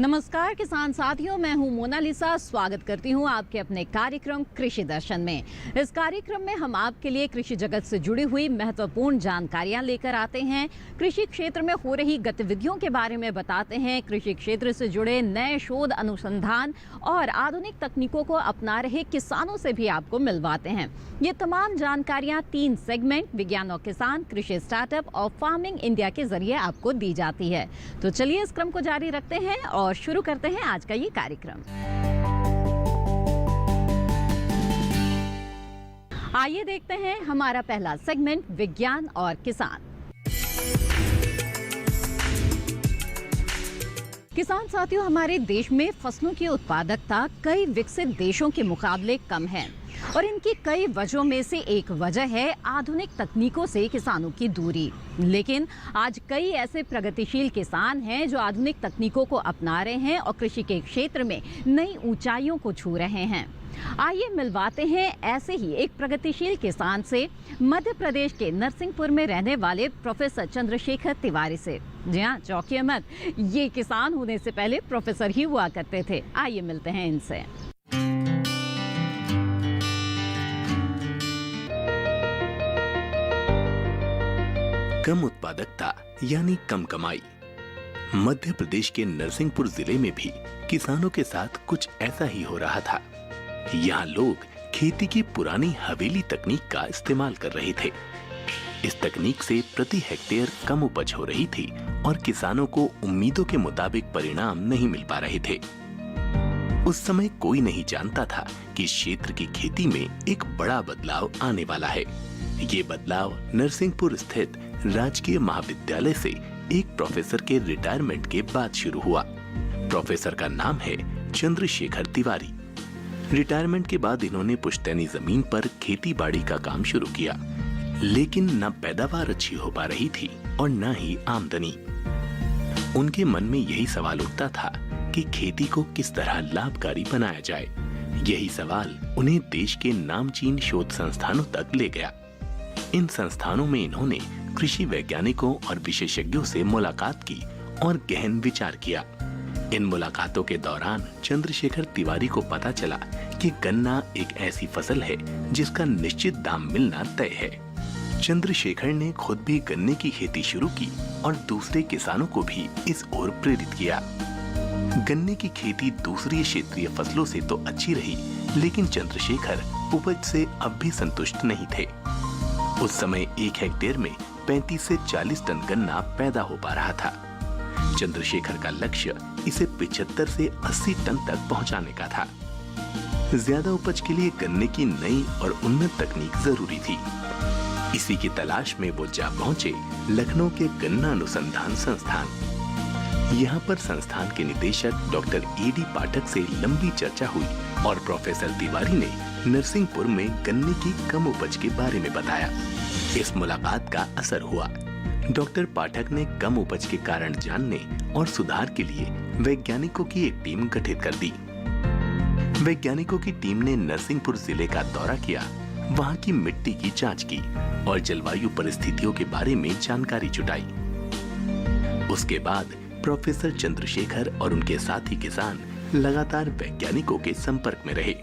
नमस्कार किसान साथियों, मैं हूं मोनालिसा। स्वागत करती हूं आपके अपने कार्यक्रम कृषि दर्शन में। इस कार्यक्रम में हम आपके लिए कृषि जगत से जुड़ी हुई महत्वपूर्ण जानकारियां लेकर आते हैं। कृषि क्षेत्र में हो रही गतिविधियों के बारे में बताते हैं। कृषि क्षेत्र से जुड़े नए शोध, अनुसंधान और आधुनिक तकनीकों को अपना रहे किसानों से भी आपको मिलवाते हैं। ये तमाम जानकारियां 3 सेगमेंट विज्ञान और किसान, कृषि स्टार्टअप और फार्मिंग इंडिया के जरिए आपको दी जाती है। तो चलिए इस क्रम को जारी रखते हैं और शुरू करते हैं आज का ये कार्यक्रम। आइए देखते हैं हमारा पहला सेगमेंट विज्ञान और किसान। किसान साथियों, हमारे देश में फसलों की उत्पादकता कई विकसित देशों के मुकाबले कम है और इनकी कई वजहों में से एक वजह है आधुनिक तकनीकों से किसानों की दूरी। लेकिन आज कई ऐसे प्रगतिशील किसान हैं जो आधुनिक तकनीकों को अपना रहे हैं और कृषि के क्षेत्र में नई ऊंचाइयों को छू रहे हैं। आइए मिलवाते हैं ऐसे ही एक प्रगतिशील किसान से, मध्य प्रदेश के नरसिंहपुर में रहने वाले प्रोफेसर चंद्रशेखर तिवारी से। जी हाँ, चौंकिए मत, ये किसान होने से पहले प्रोफेसर ही हुआ करते थे। आइए मिलते हैं इनसे। कम उत्पादकता यानी कम कमाई। मध्य प्रदेश के नरसिंहपुर जिले में भी किसानों के साथ कुछ ऐसा ही हो रहा था। यहाँ लोग खेती की पुरानी हवेली तकनीक का इस्तेमाल कर रहे थे। इस तकनीक से प्रति हेक्टेयर कम उपज हो रही थी और किसानों को उम्मीदों के मुताबिक परिणाम नहीं मिल पा रहे थे। उस समय कोई नहीं जानता था कि क्षेत्र की खेती में एक बड़ा बदलाव आने वाला है। ये बदलाव नरसिंहपुर स्थित राजकीय महाविद्यालय से एक प्रोफेसर के रिटायरमेंट के बाद शुरू हुआ। प्रोफेसर का नाम है चंद्रशेखर तिवारी। रिटायरमेंट के बाद इन्होंने पुश्तैनी जमीन पर खेती बाड़ी का काम शुरू किया, लेकिन न पैदावार अच्छी हो पा रही थी और न ही आमदनी। उनके मन में यही सवाल उठता था कि खेती को किस तरह लाभकारी बनाया जाए। यही सवाल उन्हें देश के नामचीन शोध संस्थानों तक ले गया। इन संस्थानों में इन्होंने कृषि वैज्ञानिकों और विशेषज्ञों से मुलाकात की और गहन विचार किया। इन मुलाकातों के दौरान चंद्रशेखर तिवारी को पता चला कि गन्ना एक ऐसी फसल है जिसका निश्चित दाम मिलना तय है। चंद्रशेखर ने खुद भी गन्ने की खेती शुरू की और दूसरे किसानों को भी इस ओर प्रेरित किया। गन्ने की खेती दूसरी क्षेत्रीय फसलों से तो अच्छी रही, लेकिन चंद्रशेखर उपज से अब भी संतुष्ट नहीं थे। उस समय 1 हेक्टेयर में 35 से 40 टन गन्ना पैदा हो पा रहा था। चंद्रशेखर का लक्ष्य इसे 75 से 80 टन तक पहुंचाने का था। ज्यादा उपज के लिए गन्ने की नई और उन्नत तकनीक जरूरी थी। इसी की तलाश में वो जा पहुंचे लखनऊ के गन्ना अनुसंधान संस्थान। यहाँ पर संस्थान के निदेशक डॉक्टर A.D. पाठक से लंबी चर्चा हुई और प्रोफेसर तिवारी ने नरसिंहपुर में गन्ने की कम उपज के बारे में बताया। इस मुलाकात का असर हुआ। डॉक्टर पाठक ने कम उपज के कारण जानने और सुधार के लिए वैज्ञानिकों की एक टीम गठित कर दी। वैज्ञानिकों की टीम ने नरसिंहपुर जिले का दौरा किया, वहां की मिट्टी की जांच की और जलवायु परिस्थितियों के बारे में जानकारी जुटाई। उसके बाद प्रोफेसर चंद्रशेखर और उनके साथी किसान लगातार वैज्ञानिकों के संपर्क में रहे।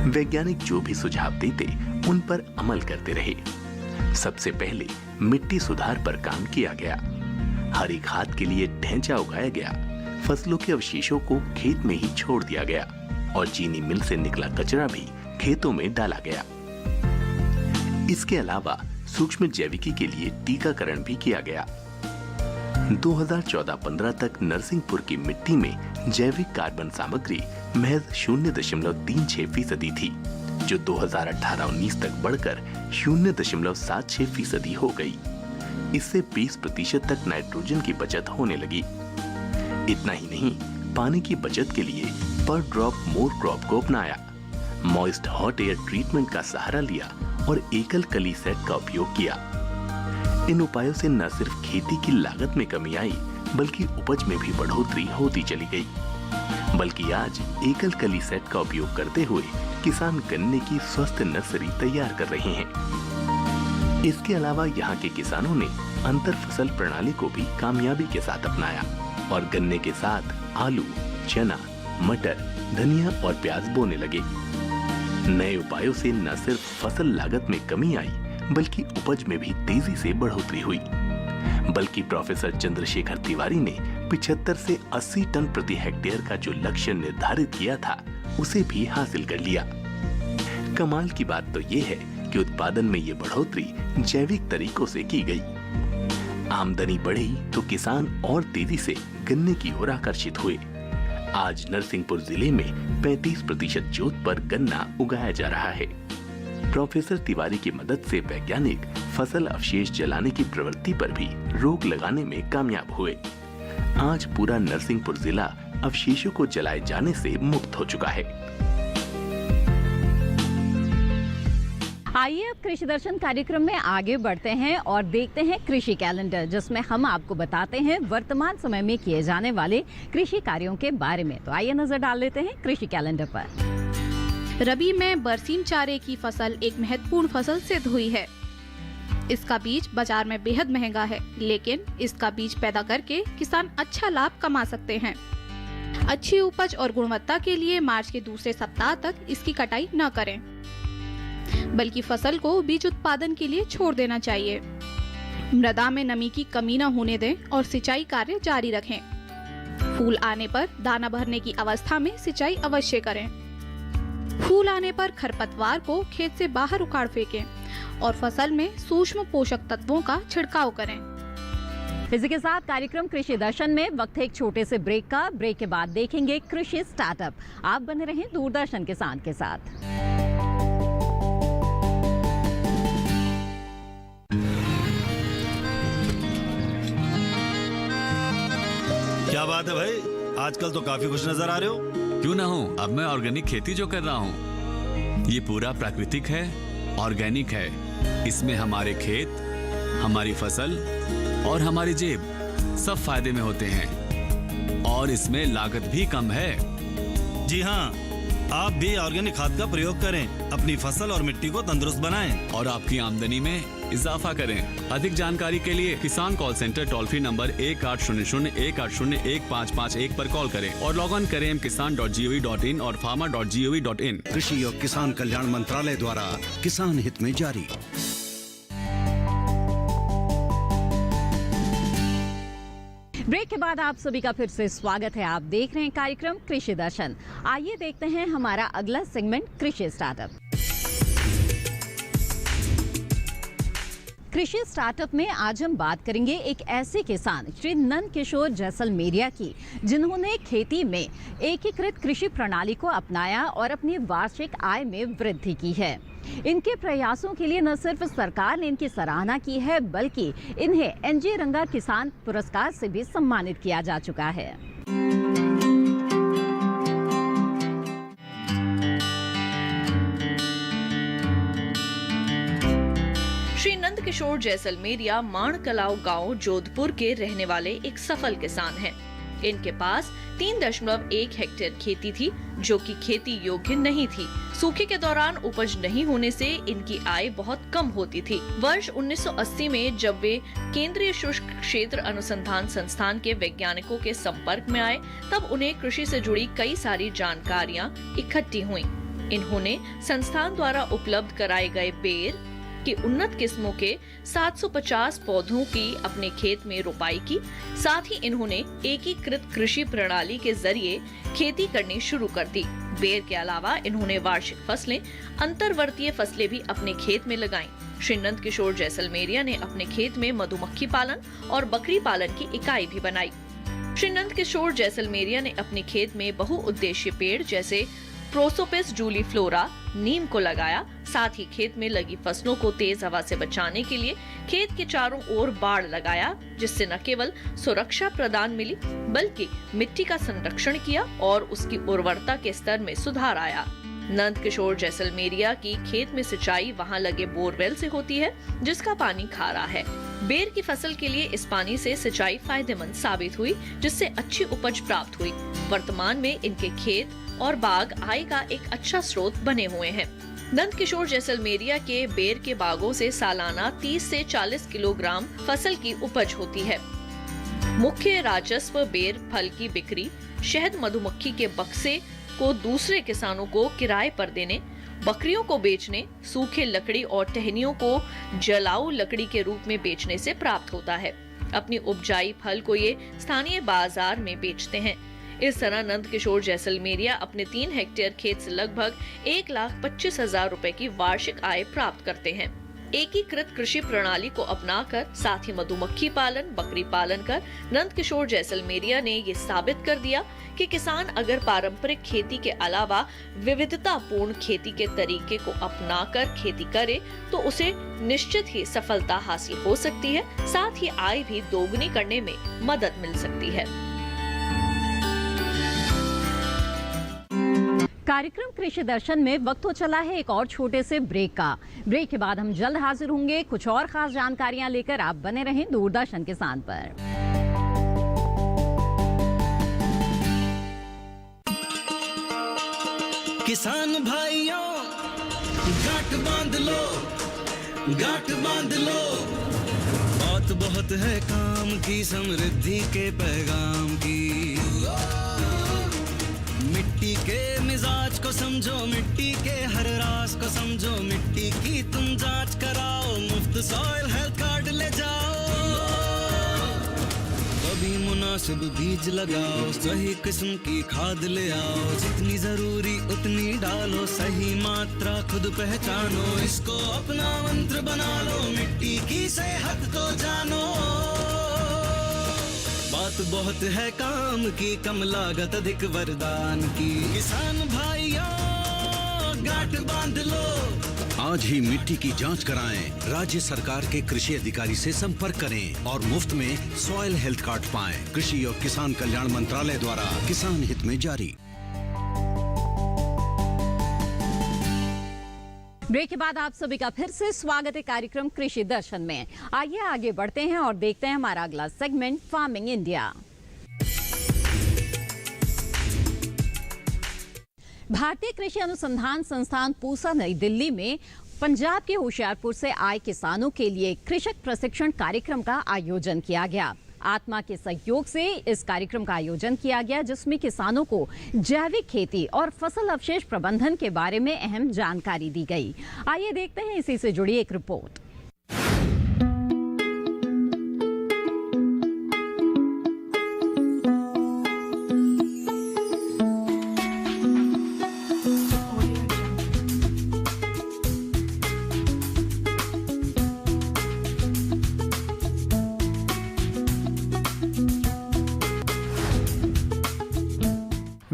वैज्ञानिक जो भी सुझाव देते उन पर अमल करते रहे। सबसे पहले मिट्टी सुधार पर काम किया गया। हरी खाद के लिए ढैंचा उगाया गया। फसलों के अवशेषों को खेत में ही छोड़ दिया गया और चीनी मिल से निकला कचरा भी खेतों में डाला गया। इसके अलावा सूक्ष्म जैविकी के लिए टीकाकरण भी किया गया। 2014-15 तक नरसिंहपुर की मिट्टी में जैविक कार्बन सामग्री महज 0.36% थी, जो 2018-19 तक बढ़कर 0.76% हो गई। इससे 20% तक नाइट्रोजन की बचत होने लगी। इतना ही नहीं, पानी की बचत के लिए पर ड्रॉप मोर क्रॉप को अपनाया, मॉइस्ट हॉट एयर ट्रीटमेंट का सहारा लिया और एकल कली सेट का उपयोग किया। इन उपायों से न सिर्फ खेती की लागत में कमी आई, बल्कि उपज में भी बढ़ोतरी होती चली गई। बल्कि आज एकल कली सेट का उपयोग करते हुए किसान गन्ने की स्वस्थ नर्सरी तैयार कर रहे हैं। इसके अलावा यहाँ के किसानों ने अंतर फसल प्रणाली को भी कामयाबी के साथ अपनाया। और गन्ने के साथ आलू, चना, मटर, धनिया और प्याज बोने लगे। नए उपायों से न सिर्फ फसल लागत में कमी आई, बल्कि उपज में भी तेजी से बढ़ोतरी हुई। बल्कि प्रोफेसर चंद्रशेखर तिवारी ने 75 से 80 टन प्रति हेक्टेयर का जो लक्ष्य निर्धारित किया था, उसे भी हासिल कर लिया। कमाल की बात तो ये है कि उत्पादन में ये बढ़ोतरी जैविक तरीकों से की गई। आमदनी बढ़ी तो किसान और तेजी से गन्ने की ओर आकर्षित हुए। आज नरसिंहपुर जिले में 35% जोत पर गन्ना उगाया जा रहा है। प्रोफेसर तिवारी की मदद से वैज्ञानिक फसल अवशेष जलाने की प्रवृत्ति पर भी रोक लगाने में कामयाब हुए। आज पूरा नरसिंहपुर जिला अवशेषों को जलाए जाने से मुक्त हो चुका है। आइए अब कृषि दर्शन कार्यक्रम में आगे बढ़ते हैं और देखते हैं कृषि कैलेंडर, जिसमें हम आपको बताते हैं वर्तमान समय में किए जाने वाले कृषि कार्यों के बारे में। तो आइए नजर डाल लेते हैं कृषि कैलेंडर पर। रबी में बरसीम चारे की फसल एक महत्वपूर्ण फसल सिद्ध हुई है। इसका बीज बाजार में बेहद महंगा है, लेकिन इसका बीज पैदा करके किसान अच्छा लाभ कमा सकते हैं। अच्छी उपज और गुणवत्ता के लिए मार्च के दूसरे सप्ताह तक इसकी कटाई न करें, बल्कि फसल को बीज उत्पादन के लिए छोड़ देना चाहिए। मृदा में नमी की कमी न होने दें और सिंचाई कार्य जारी रखें। फूल आने पर दाना भरने की अवस्था में सिंचाई अवश्य करें। फूल आने पर खरपतवार को खेत से बाहर उखाड़ फेंकें और फसल में सूक्ष्म पोषक तत्वों का छिड़काव करें। इसी के साथ कार्यक्रम कृषि दर्शन में वक्त है एक छोटे से ब्रेक का। ब्रेक के बाद देखेंगे कृषि स्टार्टअप। आप बने रहें दूरदर्शन किसान के साथ। क्या बात है भाई, आजकल तो काफी खुश नजर आ रहे हो। क्यों ना हूँ, अब मैं ऑर्गेनिक खेती जो कर रहा हूँ ये पूरा प्राकृतिक है, ऑर्गेनिक है। इसमें हमारे खेत, हमारी फसल और हमारी जेब सब फायदे में होते हैं और इसमें लागत भी कम है। जी हाँ, आप भी ऑर्गेनिक खाद का प्रयोग करें, अपनी फसल और मिट्टी को तंदुरुस्त बनाएं और आपकी आमदनी में इजाफा करें। अधिक जानकारी के लिए किसान call centre toll free number 1800-180-1551 पर कॉल करें और लॉग ऑन करें kisan.gov.in और farmer.gov.in। कृषि और किसान कल्याण मंत्रालय द्वारा किसान हित में जारी। ब्रेक के बाद आप सभी का फिर से स्वागत है। आप देख रहे हैं कार्यक्रम कृषि दर्शन। आइए देखते हैं हमारा अगला सेगमेंट कृषि स्टार्टअप। कृषि स्टार्टअप में आज हम बात करेंगे एक ऐसे किसान श्री नंद किशोर जैसलमेरिया की, जिन्होंने खेती में एकीकृत कृषि प्रणाली को अपनाया और अपनी वार्षिक आय में वृद्धि की है। इनके प्रयासों के लिए न सिर्फ सरकार ने इनकी सराहना की है, बल्कि इन्हें एनजी रंगा किसान पुरस्कार से भी सम्मानित किया जा चुका है। श्री नंद किशोर जैसलमेरिया माणकलाव गांव जोधपुर के रहने वाले एक सफल किसान हैं। इनके पास 3.1 हेक्टेयर खेती थी, जो कि खेती योग्य नहीं थी। सूखे के दौरान उपज नहीं होने से इनकी आय बहुत कम होती थी। वर्ष 1980 में जब वे केंद्रीय शुष्क क्षेत्र अनुसंधान संस्थान के वैज्ञानिकों के संपर्क में आए, तब उन्हें कृषि से जुड़ी कई सारी जानकारियां इकट्ठी हुई। इन्होंने संस्थान द्वारा उपलब्ध कराए गए बेर की उन्नत किस्मों के 750 पौधों की अपने खेत में रोपाई की। साथ ही इन्होंने एकीकृत कृषि प्रणाली के जरिए खेती करनी शुरू कर दी। बेर के अलावा इन्होंने वार्षिक फसलें, अंतर्वर्तीय फसलें भी अपने खेत में लगाईं। श्री नंद किशोर जैसलमेरिया ने अपने खेत में मधुमक्खी पालन और बकरी पालन की इकाई भी बनाई। श्री नंद किशोर जैसलमेरिया ने अपने खेत में बहुउद्देशीय पेड़ जैसे प्रोसोपिस जूलीफ्लोरा, नीम को लगाया। साथ ही खेत में लगी फसलों को तेज हवा से बचाने के लिए खेत के चारों ओर बाड़ लगाया, जिससे न केवल सुरक्षा प्रदान मिली, बल्कि मिट्टी का संरक्षण किया और उसकी उर्वरता के स्तर में सुधार आया। नंद किशोर जैसलमेरिया की खेत में सिंचाई वहां लगे बोरवेल से होती है, जिसका पानी खारा है। बेर की फसल के लिए इस पानी से सिंचाई फायदेमंद साबित हुई, जिससे अच्छी उपज प्राप्त हुई। वर्तमान में इनके खेत और बाग आय का एक अच्छा स्रोत बने हुए हैं। नंद किशोर जैसलमेरिया के बेर के बागों से सालाना 30 से 40 किलोग्राम फसल की उपज होती है। मुख्य राजस्व बेर फल की बिक्री, शहद मधुमक्खी के बक्से को दूसरे किसानों को किराए पर देने, बकरियों को बेचने, सूखे लकड़ी और टहनियों को जलाऊ लकड़ी के रूप में बेचने से प्राप्त होता है। अपनी उपजाई फल को ये स्थानीय बाजार में बेचते हैं। इस तरह नंद किशोर जैसलमेरिया अपने 3 हेक्टेयर खेत से लगभग 1,25,000 रुपए की वार्षिक आय प्राप्त करते हैं। एकीकृत कृषि प्रणाली को अपनाकर साथ ही मधुमक्खी पालन, बकरी पालन कर नंद किशोर जैसलमेरिया ने ये साबित कर दिया कि किसान अगर पारंपरिक खेती के अलावा विविधतापूर्ण खेती के तरीके को अपनाकर खेती करे तो उसे निश्चित ही सफलता हासिल हो सकती है, साथ ही आय भी दोगुनी करने में मदद मिल सकती है। कार्यक्रम कृषि दर्शन में वक्त हो चला है एक और छोटे से ब्रेक का। ब्रेक के बाद हम जल्द हाजिर होंगे कुछ और खास जानकारियां लेकर। आप बने रहें दूरदर्शन किसान पर। किसान भाइयों गांठ बांध लो, गांठ बांध लो, बात बहुत है काम की, समृद्धि के पैगाम की। मिट्टी के मिजाज को समझो, मिट्टी के हर राज को समझो, मिट्टी की तुम जांच कराओ, मुफ्त सॉइल हेल्थ कार्ड ले जाओ। कभी मुनासिब बीज लगाओ, सही किस्म की खाद ले आओ, जितनी जरूरी उतनी डालो, सही मात्रा खुद पहचानो, इसको अपना मंत्र बना लो, मिट्टी की सेहत को जानो। बात बहुत है काम की, कम लागत अधिक वरदान की। किसान भाइयों गांठ बांध लो, आज ही मिट्टी की जांच कराएं, राज्य सरकार के कृषि अधिकारी से संपर्क करें और मुफ्त में सॉइल हेल्थ कार्ड पाएं। कृषि और किसान कल्याण मंत्रालय द्वारा किसान हित में जारी। ब्रेक के बाद आप सभी का फिर से स्वागत है कार्यक्रम कृषि दर्शन में। आइए आगे बढ़ते हैं और देखते हैं हमारा अगला सेगमेंट फार्मिंग इंडिया। भारतीय कृषि अनुसंधान संस्थान पूसा नई दिल्ली में पंजाब के होशियारपुर से आए किसानों के लिए कृषक प्रशिक्षण कार्यक्रम का आयोजन किया गया। आत्मा के सहयोग से इस कार्यक्रम का आयोजन किया गया, जिसमें किसानों को जैविक खेती और फसल अवशेष प्रबंधन के बारे में अहम जानकारी दी गई। आइए देखते हैं इसी से जुड़ी एक रिपोर्ट।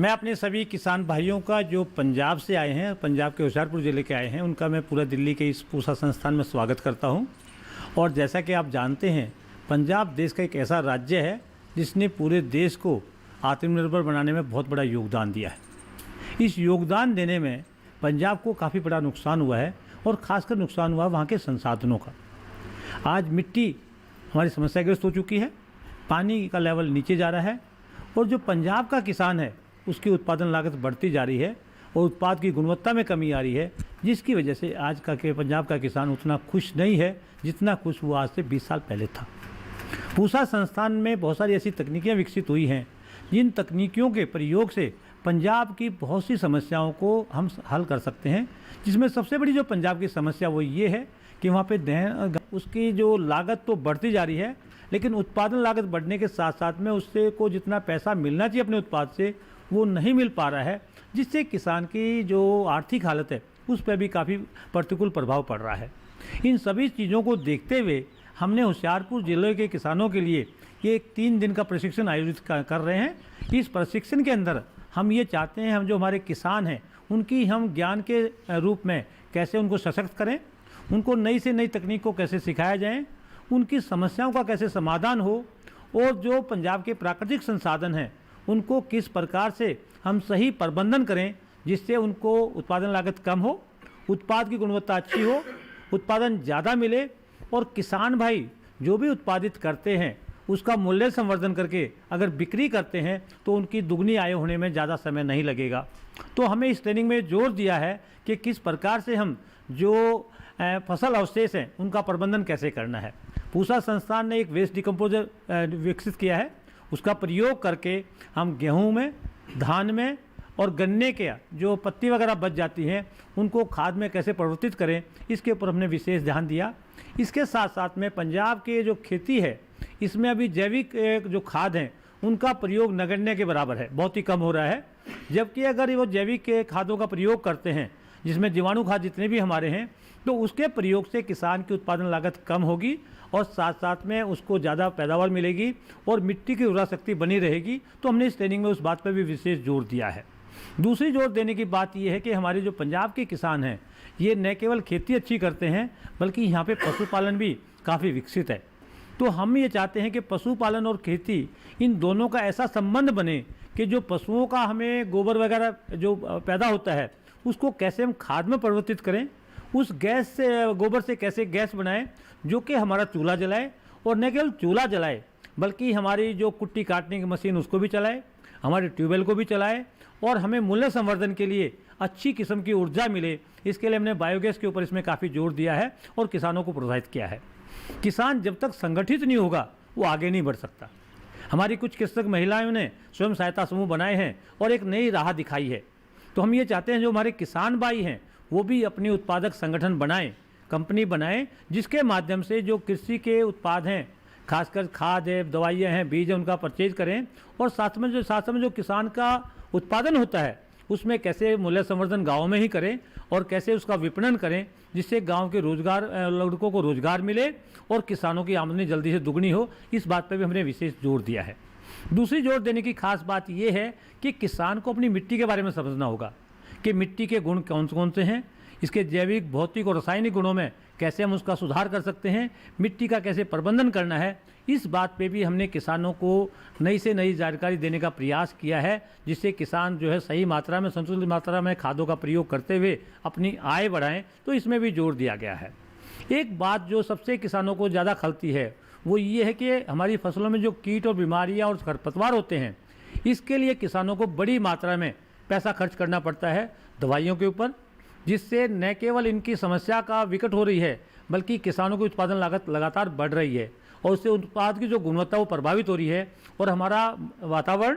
मैं अपने सभी किसान भाइयों का जो पंजाब से आए हैं, पंजाब के होशियारपुर ज़िले के आए हैं, उनका मैं पूरा दिल्ली के इस पूसा संस्थान में स्वागत करता हूं। और जैसा कि आप जानते हैं, पंजाब देश का एक ऐसा राज्य है जिसने पूरे देश को आत्मनिर्भर बनाने में बहुत बड़ा योगदान दिया है। इस योगदान देने में पंजाब को काफ़ी बड़ा नुकसान हुआ है और ख़ासकर नुकसान हुआ वहाँ के संसाधनों का। आज मिट्टी हमारी समस्याग्रस्त हो चुकी है, पानी का लेवल नीचे जा रहा है और जो पंजाब का किसान है उसकी उत्पादन लागत बढ़ती जा रही है और उत्पाद की गुणवत्ता में कमी आ रही है, जिसकी वजह से आज का पंजाब का किसान उतना खुश नहीं है जितना खुश वो आज से 20 साल पहले था। पूसा संस्थान में बहुत सारी ऐसी तकनीकें विकसित हुई हैं जिन तकनीकियों के प्रयोग से पंजाब की बहुत सी समस्याओं को हम हल कर सकते हैं। जिसमें सबसे बड़ी जो पंजाब की समस्या वो ये है कि वहाँ पे उसकी जो लागत तो बढ़ती जा रही है, लेकिन उत्पादन लागत बढ़ने के साथ साथ में उससे को जितना पैसा मिलना चाहिए अपने उत्पाद से वो नहीं मिल पा रहा है, जिससे किसान की जो आर्थिक हालत है उस पर भी काफ़ी प्रतिकूल प्रभाव पड़ रहा है। इन सभी चीज़ों को देखते हुए हमने होशियारपुर जिले के किसानों के लिए ये 3 दिन का प्रशिक्षण आयोजित कर रहे हैं। इस प्रशिक्षण के अंदर हम ये चाहते हैं हम जो हमारे किसान हैं उनकी हम ज्ञान के रूप में कैसे उनको सशक्त करें, उनको नई से नई तकनीक को कैसे सिखाया जाए, उनकी समस्याओं का कैसे समाधान हो और जो पंजाब के प्राकृतिक संसाधन हैं उनको किस प्रकार से हम सही प्रबंधन करें जिससे उनको उत्पादन लागत कम हो, उत्पाद की गुणवत्ता अच्छी हो, उत्पादन ज़्यादा मिले और किसान भाई जो भी उत्पादित करते हैं उसका मूल्य संवर्धन करके अगर बिक्री करते हैं तो उनकी दुगनी आय होने में ज़्यादा समय नहीं लगेगा। तो हमें इस ट्रेनिंग में जोर दिया है कि किस प्रकार से हम जो फसल अवशेष हैं उनका प्रबंधन कैसे करना है। पूसा संस्थान ने एक वेस्ट डिकम्पोजर विकसित किया है। उसका प्रयोग करके हम गेहूं में, धान में और गन्ने के जो पत्ती वगैरह बच जाती हैं उनको खाद में कैसे परिवर्तित करें, इसके ऊपर हमने विशेष ध्यान दिया। इसके साथ साथ में पंजाब के जो खेती है इसमें अभी जैविक जो खाद हैं उनका प्रयोग नगण्य के बराबर है, बहुत ही कम हो रहा है। जबकि अगर वो जैविक खादों का प्रयोग करते हैं जिसमें जीवाणु खाद जितने भी हमारे हैं, तो उसके प्रयोग से किसान की उत्पादन लागत कम होगी और साथ साथ में उसको ज़्यादा पैदावार मिलेगी और मिट्टी की उर्वरा शक्ति बनी रहेगी। तो हमने इस ट्रेनिंग में उस बात पर भी विशेष जोर दिया है। दूसरी जोर देने की बात यह है कि हमारे जो पंजाब के किसान हैं ये न केवल खेती अच्छी करते हैं बल्कि यहाँ पे पशुपालन भी काफ़ी विकसित है। तो हम ये चाहते हैं कि पशुपालन और खेती इन दोनों का ऐसा संबंध बने कि जो पशुओं का हमें गोबर वगैरह जो पैदा होता है उसको कैसे हम खाद में परिवर्तित करें, उस गैस से, गोबर से कैसे गैस बनाएं जो कि हमारा चूल्हा जलाए, और न केवल चूल्हा जलाए बल्कि हमारी जो कुट्टी काटने की मशीन उसको भी चलाए, हमारे ट्यूबवेल को भी चलाए और हमें मूल्य संवर्धन के लिए अच्छी किस्म की ऊर्जा मिले। इसके लिए हमने बायोगैस के ऊपर इसमें काफ़ी जोर दिया है और किसानों को प्रोत्साहित किया है। किसान जब तक संगठित नहीं होगा वो आगे नहीं बढ़ सकता। हमारी कुछ कृषक महिलाओं ने स्वयं सहायता समूह बनाए हैं और एक नई राह दिखाई है। तो हम ये चाहते हैं जो हमारे किसान भाई हैं वो भी अपनी उत्पादक संगठन बनाएं, कंपनी बनाएं, जिसके माध्यम से जो कृषि के उत्पाद हैं, खासकर खाद है, दवाइयाँ हैं, बीज है, उनका परचेज करें और साथ में जो किसान का उत्पादन होता है उसमें कैसे मूल्य संवर्धन गाँव में ही करें और कैसे उसका विपणन करें जिससे गांव के लड़कों को रोजगार मिले और किसानों की आमदनी जल्दी से दुगनी हो। इस बात पर भी हमने विशेष जोर दिया है। दूसरी जोर देने की खास बात यह है कि किसान को अपनी मिट्टी के बारे में समझना होगा कि मिट्टी के गुण कौन कौन से हैं, इसके जैविक, भौतिक और रासायनिक गुणों में कैसे हम उसका सुधार कर सकते हैं, मिट्टी का कैसे प्रबंधन करना है। इस बात पे भी हमने किसानों को नई से नई जानकारी देने का प्रयास किया है जिससे किसान जो है सही मात्रा में, संतुलित मात्रा में खादों का प्रयोग करते हुए अपनी आय बढ़ाएं। तो इसमें भी जोर दिया गया है। एक बात जो सबसे किसानों को ज़्यादा खलती है वो ये है कि हमारी फसलों में जो कीट और बीमारियाँ और खरपतवार होते हैं इसके लिए किसानों को बड़ी मात्रा में पैसा खर्च करना पड़ता है दवाइयों के ऊपर, जिससे न केवल इनकी समस्या का विकट हो रही है बल्कि किसानों की उत्पादन लागत लगातार बढ़ रही है और उससे उत्पाद की जो गुणवत्ता वो प्रभावित हो रही है और हमारा वातावरण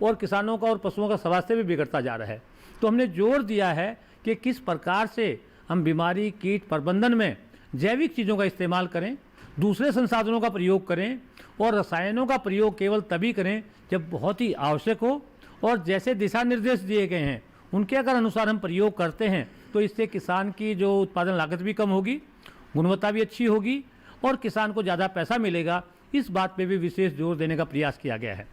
और किसानों का और पशुओं का स्वास्थ्य भी बिगड़ता जा रहा है। तो हमने जोर दिया है कि किस प्रकार से हम बीमारी, कीट प्रबंधन में जैविक चीज़ों का इस्तेमाल करें, दूसरे संसाधनों का प्रयोग करें और रसायनों का प्रयोग केवल तभी करें जब बहुत ही आवश्यक हो और जैसे दिशा निर्देश दिए गए हैं उनके अगर अनुसार हम प्रयोग करते हैं तो इससे किसान की जो उत्पादन लागत भी कम होगी, गुणवत्ता भी अच्छी होगी और किसान को ज़्यादा पैसा मिलेगा। इस बात पे भी विशेष जोर देने का प्रयास किया गया है।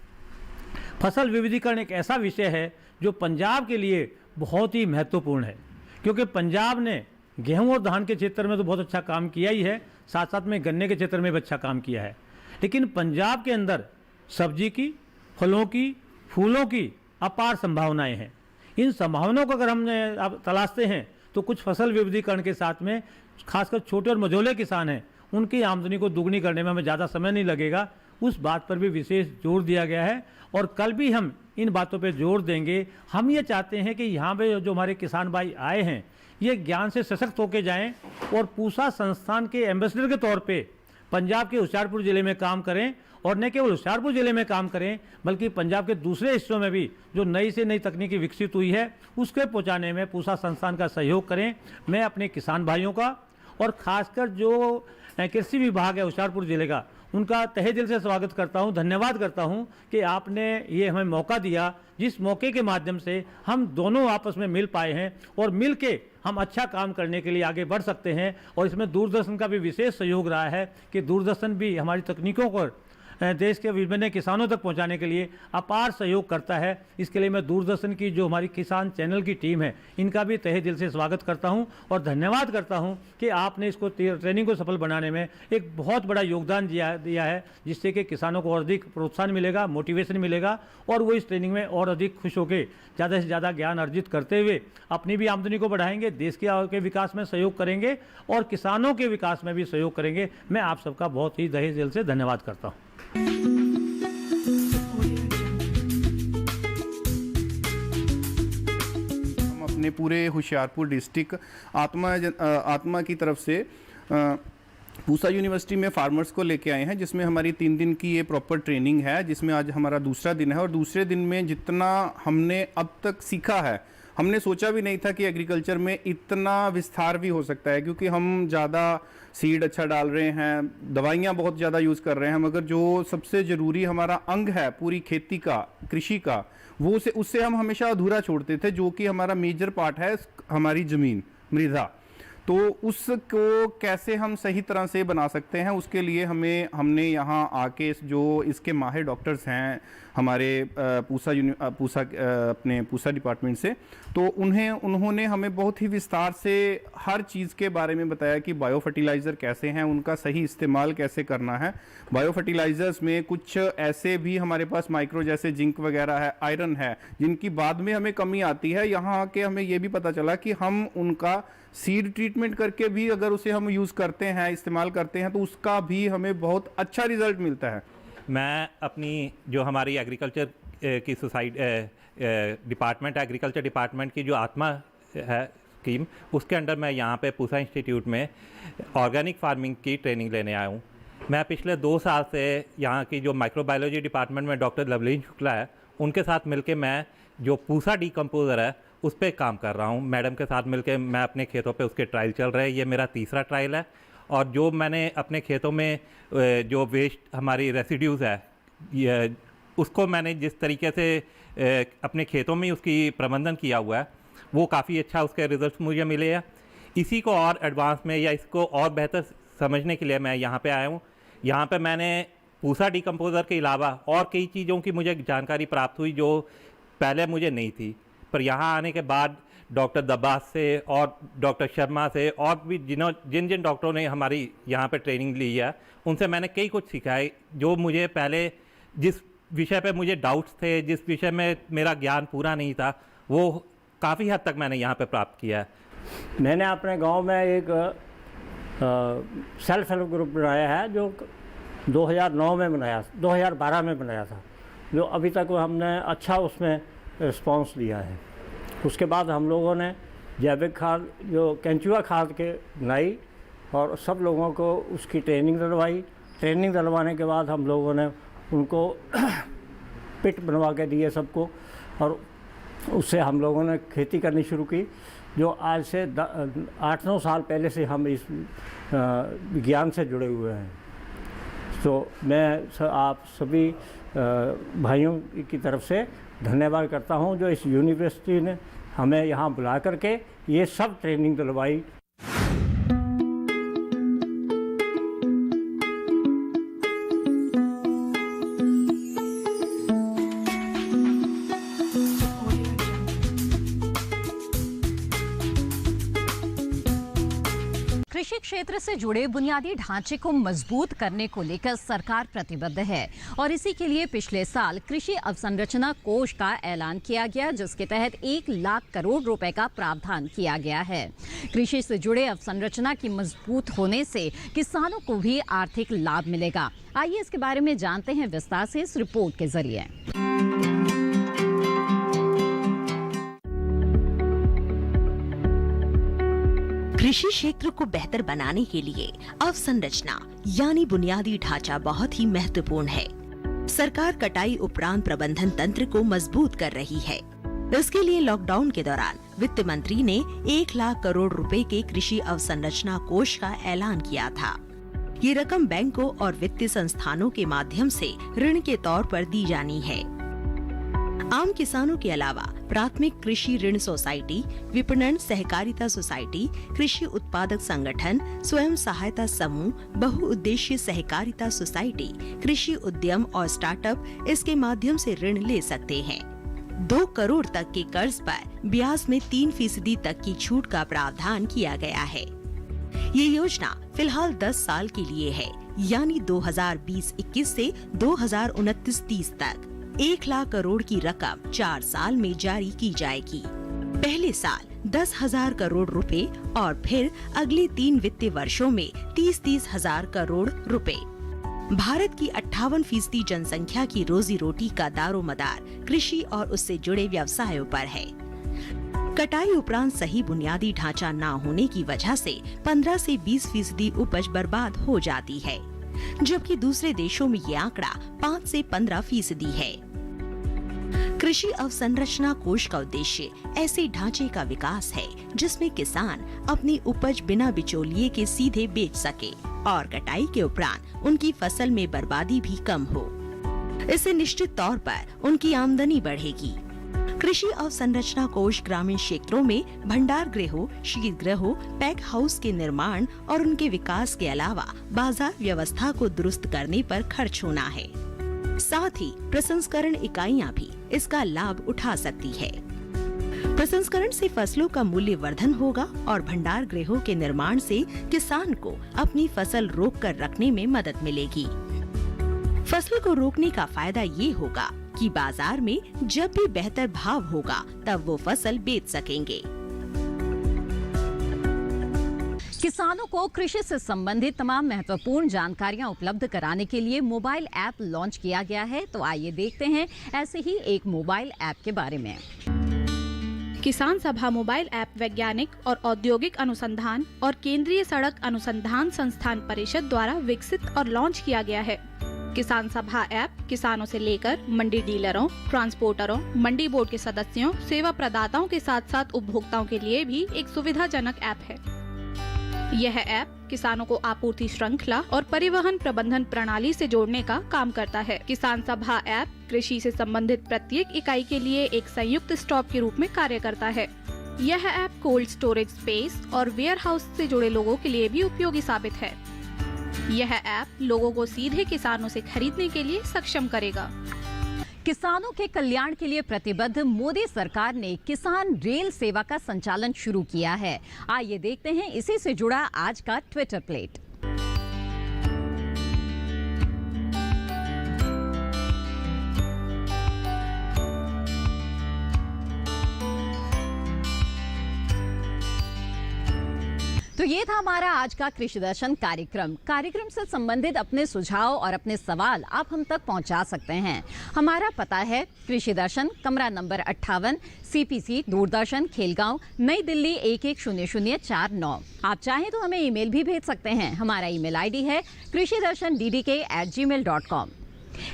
फसल विविधीकरण एक ऐसा विषय है जो पंजाब के लिए बहुत ही महत्वपूर्ण है क्योंकि पंजाब ने गेहूं और धान के क्षेत्र में तो बहुत अच्छा काम किया ही है, साथ साथ में गन्ने के क्षेत्र में भी अच्छा काम किया है, लेकिन पंजाब के अंदर सब्जी की, फलों की, फूलों की अपार संभावनाएं हैं। इन संभावनाओं को अगर हम तलाशते हैं तो कुछ फसल विविधीकरण के साथ में खासकर छोटे और मझोले किसान हैं उनकी आमदनी को दुगनी करने में हमें ज़्यादा समय नहीं लगेगा, उस बात पर भी विशेष जोर दिया गया है और कल भी हम इन बातों पर जोर देंगे। हम ये चाहते हैं कि यहाँ पे जो हमारे किसान भाई आए हैं ये ज्ञान से सशक्त होकर जाएं और पूसा संस्थान के एम्बेसडर के तौर पे पंजाब के होशियारपुर ज़िले में काम करें और न केवल होशियारपुर ज़िले में काम करें बल्कि पंजाब के दूसरे हिस्सों में भी जो नई से नई तकनीकी विकसित हुई है उसके पहुंचाने में पूसा संस्थान का सहयोग करें। मैं अपने किसान भाइयों का और ख़ासकर जो कृषि विभाग है होशियारपुर ज़िले का उनका तहे दिल से स्वागत करता हूं, धन्यवाद करता हूं कि आपने ये हमें मौका दिया, जिस मौके के माध्यम से हम दोनों आपस में मिल पाए हैं और मिल के हम अच्छा काम करने के लिए आगे बढ़ सकते हैं। और इसमें दूरदर्शन का भी विशेष सहयोग रहा है कि दूरदर्शन भी हमारी तकनीकों को देश के विभिन्न किसानों तक पहुंचाने के लिए अपार सहयोग करता है। इसके लिए मैं दूरदर्शन की जो हमारी किसान चैनल की टीम है इनका भी तहे दिल से स्वागत करता हूं और धन्यवाद करता हूं कि आपने इसको ट्रेनिंग को सफल बनाने में एक बहुत बड़ा योगदान दिया है जिससे कि किसानों को और अधिक प्रोत्साहन मिलेगा, मोटिवेशन मिलेगा और वो इस ट्रेनिंग में और अधिक खुश होकर ज़्यादा से ज़्यादा ज्ञान अर्जित करते हुए अपनी भी आमदनी को बढ़ाएंगे, देश के विकास में सहयोग करेंगे और किसानों के विकास में भी सहयोग करेंगे। मैं आप सबका बहुत ही तहे दिल से धन्यवाद करता हूँ। हम अपने पूरे होशियारपुर डिस्ट्रिक्ट आत्मा की तरफ से पूसा यूनिवर्सिटी में फार्मर्स को लेके आए हैं, जिसमें हमारी 3 दिन की ये प्रॉपर ट्रेनिंग है, जिसमें आज हमारा दूसरा दिन है। और दूसरे दिन में जितना हमने अब तक सीखा है, हमने सोचा भी नहीं था कि एग्रीकल्चर में इतना विस्तार भी हो सकता है, क्योंकि हम ज़्यादा सीड अच्छा डाल रहे हैं, दवाइयाँ बहुत ज़्यादा यूज़ कर रहे हैं, मगर जो सबसे ज़रूरी हमारा अंग है पूरी खेती का, कृषि का, वो उससे हम हमेशा अधूरा छोड़ते थे, जो कि हमारा मेजर पार्ट है हमारी ज़मीन, मृदा। तो उसको कैसे हम सही तरह से बना सकते हैं, उसके लिए हमने यहाँ आके जो इसके माहिर डॉक्टर्स हैं हमारे अपने पूसा डिपार्टमेंट से, तो उन्होंने हमें बहुत ही विस्तार से हर चीज़ के बारे में बताया कि बायो फर्टिलाइज़र कैसे हैं, उनका सही इस्तेमाल कैसे करना है। बायो फर्टिलाइज़र्स में कुछ ऐसे भी हमारे पास माइक्रो जैसे जिंक वगैरह है, आयरन है, जिनकी बाद में हमें कमी आती है। यहाँ आके हमें ये भी पता चला कि हम उनका सीड ट्रीटमेंट करके भी अगर उसे हम यूज़ करते हैं, इस्तेमाल करते हैं, तो उसका भी हमें बहुत अच्छा रिजल्ट मिलता है। मैं अपनी जो हमारी एग्रीकल्चर की डिपार्टमेंट, एग्रीकल्चर डिपार्टमेंट की जो आत्मा है स्कीम, उसके अंडर मैं यहाँ पे पूसा इंस्टीट्यूट में ऑर्गेनिक फार्मिंग की ट्रेनिंग लेने आया हूँ। मैं पिछले 2 साल से यहाँ की जो माइक्रोबायोलॉजी डिपार्टमेंट में डॉक्टर लवलीन शुक्ला है, उनके साथ मिलके मैं जो पूसा डीकम्पोज़र है उस पर काम कर रहा हूँ। मैडम के साथ मिलके मैं अपने खेतों पे उसके ट्रायल चल रहे हैं, ये मेरा तीसरा ट्रायल है। और जो मैंने अपने खेतों में जो वेस्ट हमारी रेसिड्यूज़ है, उसको मैंने जिस तरीके से अपने खेतों में उसकी प्रबंधन किया हुआ है, वो काफ़ी अच्छा उसके रिजल्ट्स मुझे मिले हैं। इसी को और एडवांस में या इसको और बेहतर समझने के लिए मैं यहाँ पे आया हूँ। यहाँ पे मैंने पूसा डीकम्पोज़र के अलावा और कई चीज़ों की मुझे जानकारी प्राप्त हुई जो पहले मुझे नहीं थी, पर यहाँ आने के बाद डॉक्टर दब्बास से और डॉक्टर शर्मा से और भी जिन जिन डॉक्टरों ने हमारी यहाँ पे ट्रेनिंग ली है, उनसे मैंने कई कुछ सीखा है। जो मुझे पहले जिस विषय पे मुझे डाउट्स थे, जिस विषय में मेरा ज्ञान पूरा नहीं था, वो काफ़ी हद तक मैंने यहाँ पे प्राप्त किया है। मैंने अपने गांव में एक सेल्फ हेल्प ग्रुप बनाया है, जो 2009 में बनाया, 2012 में बनाया था, जो अभी तक हमने अच्छा उसमें रिस्पांस दिया है। उसके बाद हम लोगों ने जैविक खाद, जो केंचुआ खाद के बनाई और सब लोगों को उसकी ट्रेनिंग दिलवाई। ट्रेनिंग दिलवाने के बाद हम लोगों ने उनको पिट बनवा के दिए सबको, और उससे हम लोगों ने खेती करनी शुरू की। जो आज से 8-9 साल पहले से हम इस विज्ञान से जुड़े हुए हैं। तो मैं आप सभी भाइयों की तरफ से धन्यवाद करता हूं, जो इस यूनिवर्सिटी ने हमें यहाँ बुला करके ये सब ट्रेनिंग दिलवाई। कृषि क्षेत्र से जुड़े बुनियादी ढांचे को मजबूत करने को लेकर सरकार प्रतिबद्ध है और इसी के लिए पिछले साल कृषि अवसंरचना कोष का ऐलान किया गया, जिसके तहत 1 लाख करोड़ रुपए का प्रावधान किया गया है। कृषि से जुड़े अवसंरचना की मजबूत होने से किसानों को भी आर्थिक लाभ मिलेगा। आइए इसके बारे में जानते हैं विस्तार से इस रिपोर्ट के जरिए। कृषि क्षेत्र को बेहतर बनाने के लिए अवसंरचना यानी बुनियादी ढांचा बहुत ही महत्वपूर्ण है। सरकार कटाई उपरांत प्रबंधन तंत्र को मजबूत कर रही है। इसके लिए लॉकडाउन के दौरान वित्त मंत्री ने 1 लाख करोड़ रुपए के कृषि अवसंरचना कोष का ऐलान किया था। ये रकम बैंकों और वित्तीय संस्थानों के माध्यम से ऋण के तौर पर दी जानी है। आम किसानों के अलावा प्राथमिक कृषि ऋण सोसाइटी, विपणन सहकारिता सोसाइटी, कृषि उत्पादक संगठन, स्वयं सहायता समूह, बहुउद्देशीय सहकारिता सोसाइटी, कृषि उद्यम और स्टार्टअप इसके माध्यम से ऋण ले सकते हैं। 2 करोड़ तक के कर्ज पर ब्याज में 3% तक की छूट का प्रावधान किया गया है। ये योजना फिलहाल 10 साल के लिए है, यानी 2020-21 से 2029-30 तक 1 लाख करोड़ की रकम 4 साल में जारी की जाएगी। पहले साल 10,000 करोड़ रुपए और फिर अगले 3 वित्तीय वर्षों में 30,000 करोड़ रुपए। भारत की 58% जनसंख्या की रोजी रोटी का दारोमदार कृषि और उससे जुड़े व्यवसायों पर है। कटाई उपरांत सही बुनियादी ढांचा न होने की वजह से 15 से 20% उपज बर्बाद हो जाती है, जबकि दूसरे देशों में ये आंकड़ा 5 से 15% है। कृषि अवसंरचना कोष का उद्देश्य ऐसे ढांचे का विकास है जिसमें किसान अपनी उपज बिना बिचौलिए के सीधे बेच सके और कटाई के उपरांत उनकी फसल में बर्बादी भी कम हो। इससे निश्चित तौर पर उनकी आमदनी बढ़ेगी। कृषि अवसंरचना कोष ग्रामीण क्षेत्रों में भंडार गृहों, शीतगृहों, पैक हाउस के निर्माण और उनके विकास के अलावा बाजार व्यवस्था को दुरुस्त करने पर खर्च होना है। साथ ही प्रसंस्करण इकाइयां भी इसका लाभ उठा सकती है। प्रसंस्करण से फसलों का मूल्य वर्धन होगा और भंडार गृहों के निर्माण से किसान को अपनी फसल रोक कर रखने में मदद मिलेगी। फसल को रोकने का फायदा ये होगा कि बाजार में जब भी बेहतर भाव होगा तब वो फसल बेच सकेंगे। किसानों को कृषि से संबंधित तमाम महत्वपूर्ण जानकारियां उपलब्ध कराने के लिए मोबाइल ऐप लॉन्च किया गया है। तो आइए देखते हैं ऐसे ही एक मोबाइल ऐप के बारे में। किसान सभा मोबाइल ऐप वैज्ञानिक और औद्योगिक अनुसंधान और केंद्रीय सड़क अनुसंधान संस्थान परिषद द्वारा विकसित और लॉन्च किया गया है। किसान सभा ऐप किसानों से लेकर मंडी डीलरों, ट्रांसपोर्टरों, मंडी बोर्ड के सदस्यों, सेवा प्रदाताओं के साथ साथ उपभोक्ताओं के लिए भी एक सुविधाजनक ऐप है। यह ऐप किसानों को आपूर्ति श्रृंखला और परिवहन प्रबंधन प्रणाली से जोड़ने का काम करता है। किसान सभा ऐप कृषि से संबंधित प्रत्येक इकाई के लिए एक संयुक्त स्टॉप के रूप में कार्य करता है। यह ऐप कोल्ड स्टोरेज स्पेस और वेयर हाउस से जुड़े लोगों के लिए भी उपयोगी साबित है। यह ऐप लोगों को सीधे किसानों से खरीदने के लिए सक्षम करेगा। किसानों के कल्याण के लिए प्रतिबद्ध मोदी सरकार ने किसान रेल सेवा का संचालन शुरू किया है। आइए देखते हैं इसी से जुड़ा आज का ट्विटर प्लेट। तो ये था हमारा आज का कृषि दर्शन कार्यक्रम से संबंधित अपने सुझाव और अपने सवाल आप हम तक पहुंचा सकते हैं। हमारा पता है कृषि दर्शन, कमरा नंबर 58, CPC, दूरदर्शन, खेलगांव, नई दिल्ली 110049। आप चाहें तो हमें ईमेल भी भेज सकते हैं। हमारा ईमेल ID है krishidarshandddk@gmail.com।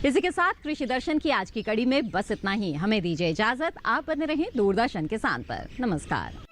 इसी के साथ कृषि दर्शन की आज की कड़ी में बस इतना ही। हमें दीजिए इजाजत। आप बने रहें दूरदर्शन किसान पर। नमस्कार।